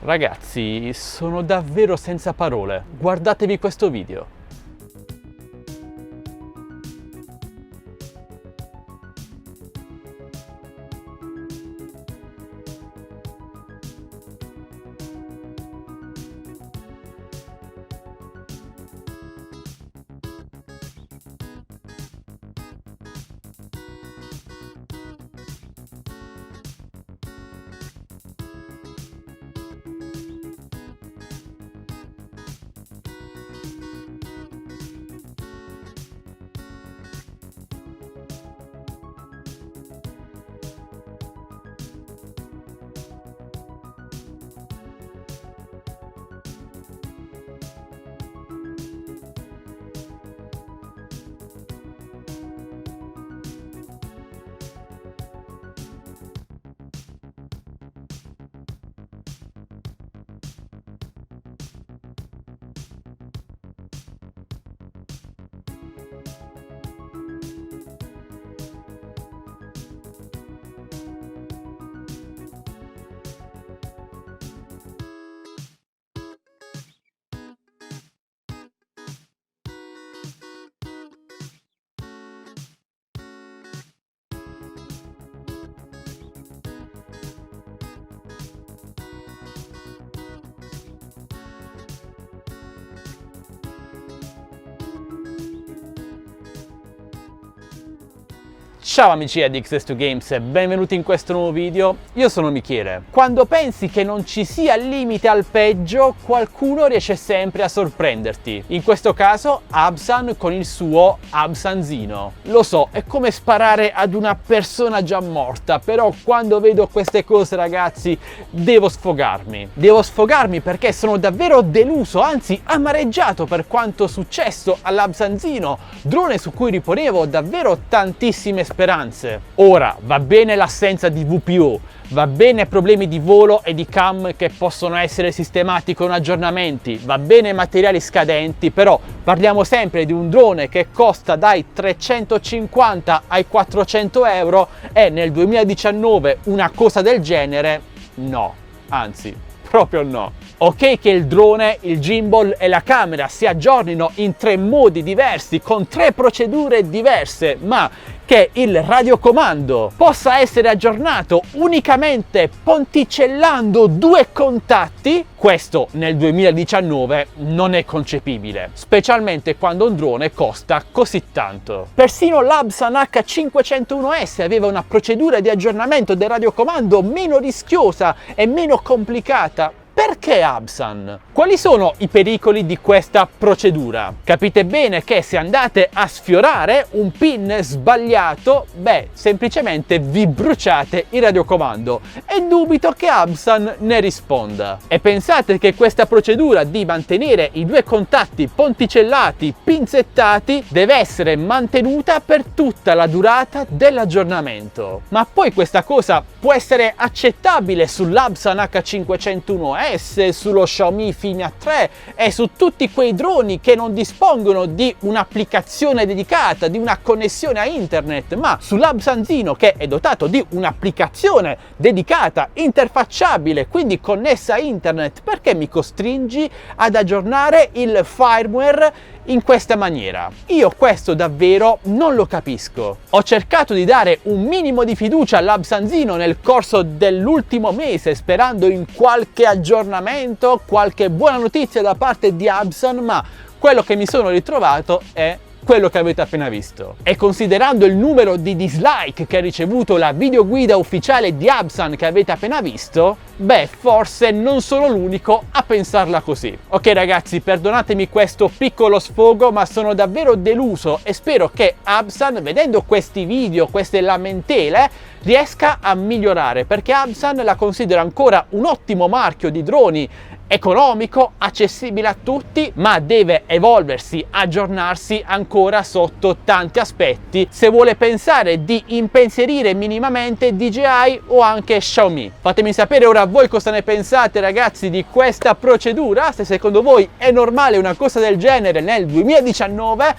Ragazzi, sono davvero senza parole. Guardatevi questo video. Ciao amici di X2Games e benvenuti in questo nuovo video. Io sono Michele. Quando pensi che non ci sia limite al peggio, qualcuno riesce sempre a sorprenderti. In questo caso Absan con il suo Absanzino. Lo so, è come sparare ad una persona già morta, però quando vedo queste cose, ragazzi, devo sfogarmi. Devo sfogarmi perché sono davvero deluso, anzi amareggiato per quanto successo all'Absanzino, drone su cui riponevo davvero tantissime speranze. Ora va bene l'assenza di VPU, va bene problemi di volo e di cam che possono essere sistemati con aggiornamenti, va bene materiali scadenti, però parliamo sempre di un drone che costa dai 350 ai 400 euro e nel 2019 una cosa del genere no, anzi proprio no. Ok che il drone, il gimbal e la camera si aggiornino in 3 modi diversi, con 3 procedure diverse, ma che il radiocomando possa essere aggiornato unicamente ponticellando 2 contatti, questo nel 2019 non è concepibile, specialmente quando un drone costa così tanto. Persino l'Absan H501S aveva una procedura di aggiornamento del radiocomando meno rischiosa e meno complicata. Perché Absan? Quali sono i pericoli di questa procedura? Capite bene che se andate a sfiorare un pin sbagliato, semplicemente vi bruciate il radiocomando e dubito che Absan ne risponda. E pensate che questa procedura di mantenere i 2 contatti ponticellati, pinzettati, deve essere mantenuta per tutta la durata dell'aggiornamento. Ma poi questa cosa può essere accettabile sull'Absan H501S, sullo Xiaomi Fimia 3 e su tutti quei droni che non dispongono di un'applicazione dedicata, di una connessione a internet, ma sull'Absanzino che è dotato di un'applicazione dedicata, interfacciabile, quindi connessa a internet, perché mi costringi ad aggiornare il firmware in questa maniera? Io questo davvero non lo capisco. Ho cercato di dare un minimo di fiducia all'Absanzino nel corso dell'ultimo mese, sperando in qualche aggiornamento, qualche buona notizia da parte di Absan, ma quello che mi sono ritrovato è quello che avete appena visto. E considerando il numero di dislike che ha ricevuto la videoguida ufficiale di Absan che avete appena visto, forse non sono l'unico a pensarla così. Ok ragazzi, perdonatemi questo piccolo sfogo, ma sono davvero deluso e spero che Absan, vedendo questi video, queste lamentele, riesca a migliorare, perché Absan la considero ancora un ottimo marchio di droni, economico, accessibile a tutti, ma deve evolversi, aggiornarsi ancora sotto tanti aspetti se vuole pensare di impensierire minimamente DJI o anche Xiaomi. Fatemi sapere ora voi cosa ne pensate, ragazzi, di questa procedura, se secondo voi è normale una cosa del genere nel 2019.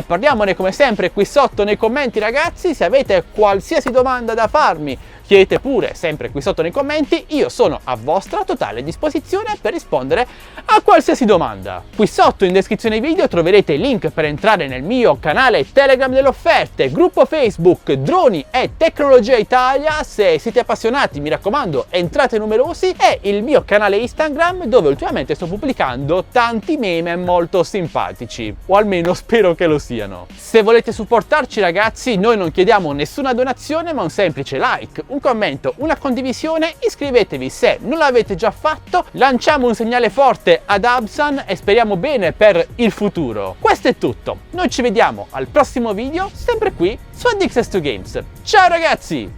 Parliamone come sempre qui sotto nei commenti, ragazzi. Se avete qualsiasi domanda da farmi chiedete pure sempre qui sotto nei commenti, io sono a vostra totale disposizione per rispondere a qualsiasi domanda. Qui sotto in descrizione video troverete il link per entrare nel mio canale Telegram delle offerte, gruppo Facebook Droni e Tecnologia Italia, se siete appassionati mi raccomando entrate numerosi, e il mio canale Instagram dove ultimamente sto pubblicando tanti meme molto simpatici, o almeno spero che lo siano. Se volete supportarci ragazzi, noi non chiediamo nessuna donazione ma un semplice like, un commento, una condivisione, iscrivetevi se non l'avete già fatto, lanciamo un segnale forte ad Absan e speriamo bene per il futuro. Questo è tutto, noi ci vediamo al prossimo video sempre qui su Addicted to Games. Ciao ragazzi!